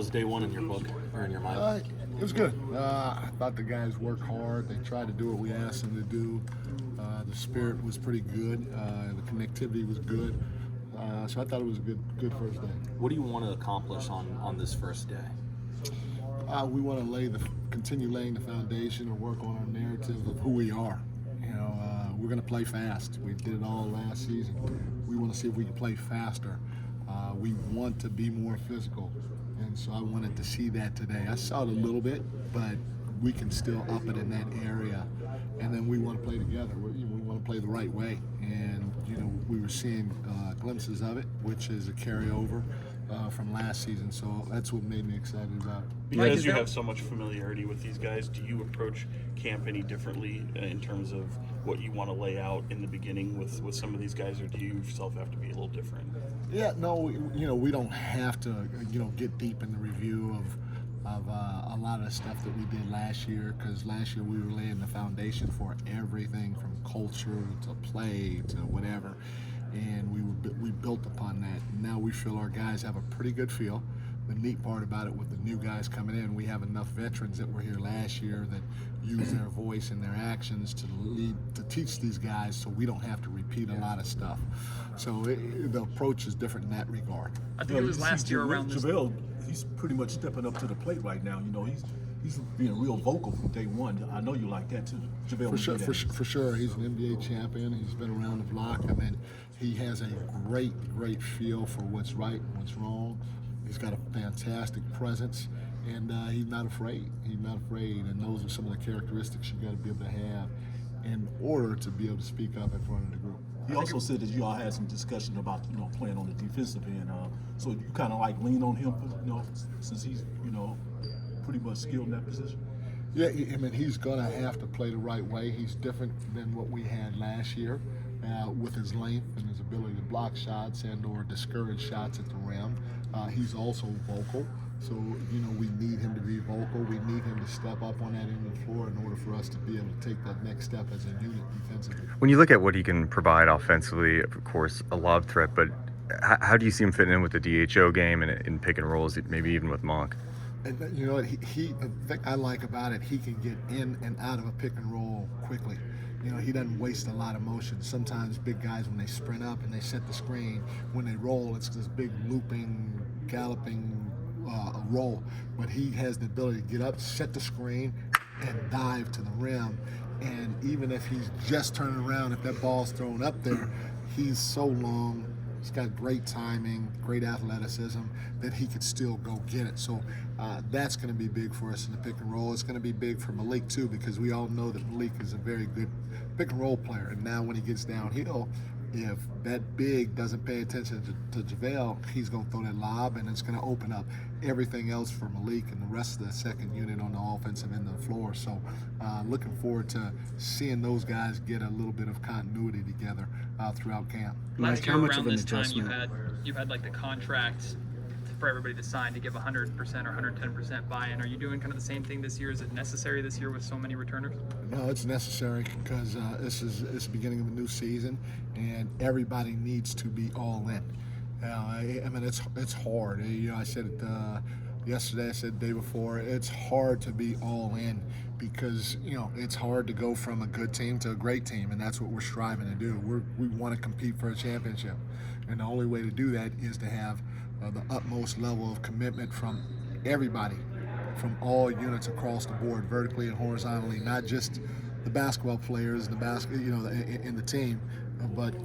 was day one in your book, or in your mind? It was good. I thought the guys worked hard. They tried to do what we asked them to do. The spirit was pretty good. The connectivity was good. So I thought it was a good first day. What do you want to accomplish on this first day? We want to continue laying the foundation and work on our narrative of who we are. We're going to play fast. We did it all last season. We want to see if we can play faster. We want to be more physical, and so I wanted to see that today. I saw it a little bit, but we can still up it in that area. And then we want to play together. We want to play the right way, and we were seeing glimpses of it, which is a carryover from last season. So that's what made me excited about it. Because you have so much familiarity with these guys, do you approach camp any differently in terms of what you want to lay out in the beginning with some of these guys, or do you yourself have to be a little different? Yeah, no, we don't have to get deep in the review of a lot of the stuff that we did last year, because last year we were laying the foundation for everything from culture to play to whatever, and we built upon that. Now we feel our guys have a pretty good feel. The neat part about it with the new guys coming in, we have enough veterans that were here last year that use their voice and their actions to teach these guys, so we don't have to repeat a lot of stuff. So the approach is different in that regard. I think it was last year around this. JaVale, he's pretty much stepping up to the plate right now. He's being real vocal from day one. I know you like that too, JaVale. For sure, he's an NBA champion. He's been around the block. I mean, he has a great feel for what's right and what's wrong. He's got a fantastic presence, and he's not afraid. And those are some of the characteristics you got to be able to have in order to be able to speak up in front of the group. He also said that you all had some discussion about playing on the defensive end. So you kind of like lean on him, since he's pretty much skilled in that position. Yeah, I mean, he's gonna have to play the right way. He's different than what we had last year with his length and his ability to block shots and/or discourage shots at the rim. He's also vocal, so we need him to be vocal. We need him to step up on that end of the floor in order for us to be able to take that next step as a unit defensively. When you look at what he can provide offensively, of course, a lob threat, but how do you see him fitting in with the DHO game and in pick and rolls, maybe even with Monk? And you know what, the thing I like about it, he can get in and out of a pick and roll quickly. He doesn't waste a lot of motion. Sometimes big guys, when they sprint up and they set the screen, when they roll, it's this big looping, galloping roll. But he has the ability to get up, set the screen, and dive to the rim. And even if he's just turning around, if that ball's thrown up there, he's so long, he's got great timing, great athleticism, that he could still go get it. So that's going to be big for us in the pick and roll. It's going to be big for Malik too, because we all know that Malik is a very good pick and roll player. And now when he gets downhill, if that big doesn't pay attention to JaVale, he's going to throw that lob, and it's going to open up everything else for Malik and the rest of the second unit on the offensive end of the floor. So looking forward to seeing those guys get a little bit of continuity together throughout camp. Last year around this time, you've had like the contract for everybody to sign to give 100% or 110% buy-in. Are you doing kind of the same thing this year? Is it necessary this year with so many returners? No, it's necessary because it's the beginning of a new season, and everybody needs to be all in. I mean, it's hard. I said it yesterday. I said the day before. It's hard to be all in because it's hard to go from a good team to a great team, and that's what we're striving to do. We want to compete for a championship, and the only way to do that is to have the utmost level of commitment from everybody, from all units across the board, vertically and horizontally, not just the basketball players, in the team, but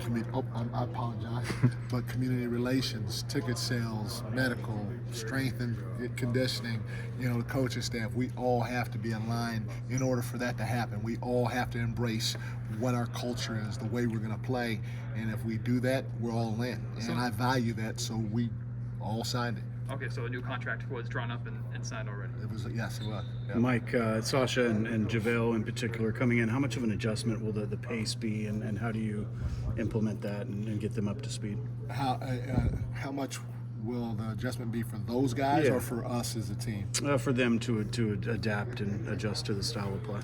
I apologize, but community relations, ticket sales, medical, strength and conditioning, the coaching staff. We all have to be aligned in order for that to happen. We all have to embrace what our culture is, the way we're going to play, and if we do that, we're all in. And I value that, so we all signed it. Okay, so a new contract was drawn up and signed already. Yes, it was. Yeah. Mike, Sasha and JaVale in particular coming in, how much of an adjustment will the pace be, and how do you implement that and get them up to speed? How much will the adjustment be for those guys or for us as a team? For them to adapt and adjust to the style of play.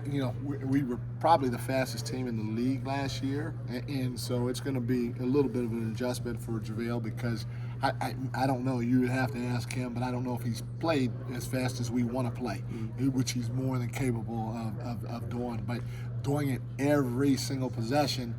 We were probably the fastest team in the league last year, and so it's going to be a little bit of an adjustment for JaVale because I don't know. You would have to ask him, but I don't know if he's played as fast as we want to play, which he's more than capable of doing. But doing it every single possession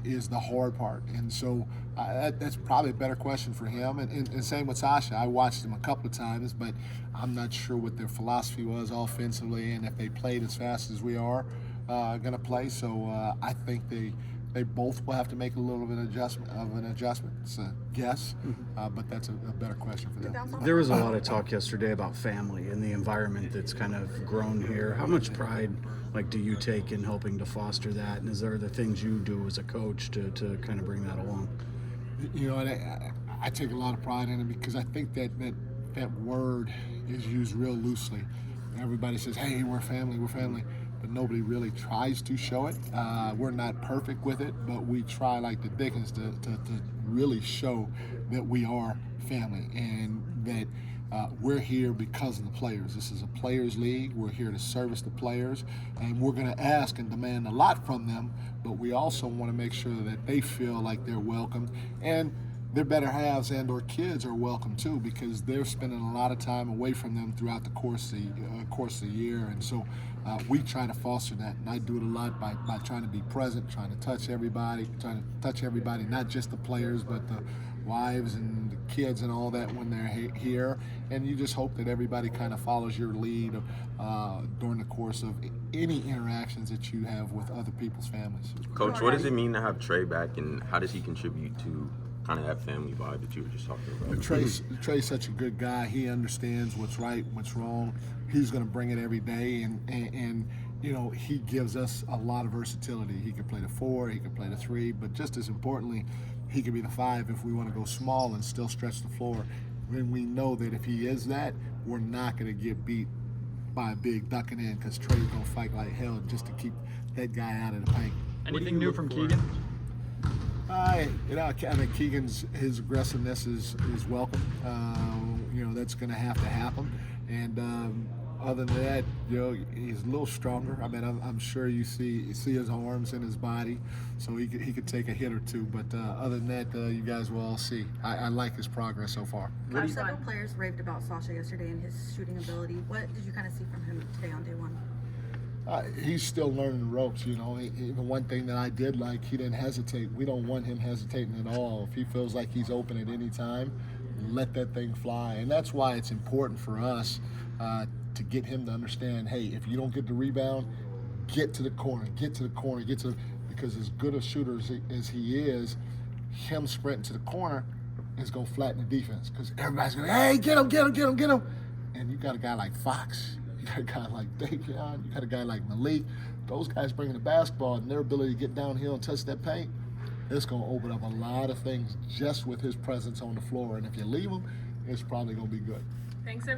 is the hard part. And so that's probably a better question for him. And same with Sasha. I watched him a couple of times, but I'm not sure what their philosophy was offensively and if they played as fast as we are going to play. So I think they both will have to make a little bit of an adjustment. It's a guess, but that's a better question for them. There was a lot of talk yesterday about family and the environment that's kind of grown here. How much pride, do you take in helping to foster that? And is there the things you do as a coach to kind of bring that along? I take a lot of pride in it because I think that word is used real loosely. Everybody says, "Hey, we're family, but nobody really tries to show it. We're not perfect with it, but we try like the Dickens to really show that we are family and that we're here because of the players. This is a players' league. We're here to service the players, and we're going to ask and demand a lot from them, but we also want to make sure that they feel like they're welcomed, and their better halves and or kids are welcome too, because they're spending a lot of time away from them throughout the course of the year. And so we try to foster that, and I do it a lot by trying to be present, trying to touch everybody, not just the players but the wives and the kids and all that when they're here. And you just hope that everybody kind of follows your lead during the course of any interactions that you have with other people's families. Coach, what does it mean to have Trey back, and how does he contribute to kind of that family vibe that you were just talking about? Trey's such a good guy. He understands what's right, what's wrong. He's going to bring it every day, and he gives us a lot of versatility. He could play the 4, he could play the 3, but just as importantly, he could be the 5 if we want to go small and still stretch the floor. And we know that if he is that, we're not going to get beat by a big ducking in, because Trey's going to fight like hell just to keep that guy out of the paint. Anything new from Keegan? I mean, Keegan's his aggressiveness is welcome. That's going to have to happen. And other than that, he's a little stronger. I mean, I'm sure you see his arms and his body, so he could take a hit or two. But other than that, you guys will all see. I like his progress so far. Several players raved about Sasha yesterday and his shooting ability. What did you kind of see from him today on day one? He's still learning the ropes, The one thing that I did like, he didn't hesitate. We don't want him hesitating at all. If he feels like he's open at any time, let that thing fly. And that's why it's important for us to get him to understand, hey, if you don't get the rebound, get to the corner, because as good a shooter as he is, him sprinting to the corner is going to flatten the defense, because everybody's going, hey, get him. And you got a guy like Fox. You got a guy like Davion, you got a guy like Malik. Those guys bringing the basketball and their ability to get downhill and touch that paint, it's going to open up a lot of things just with his presence on the floor. And if you leave him, it's probably going to be good. Thanks,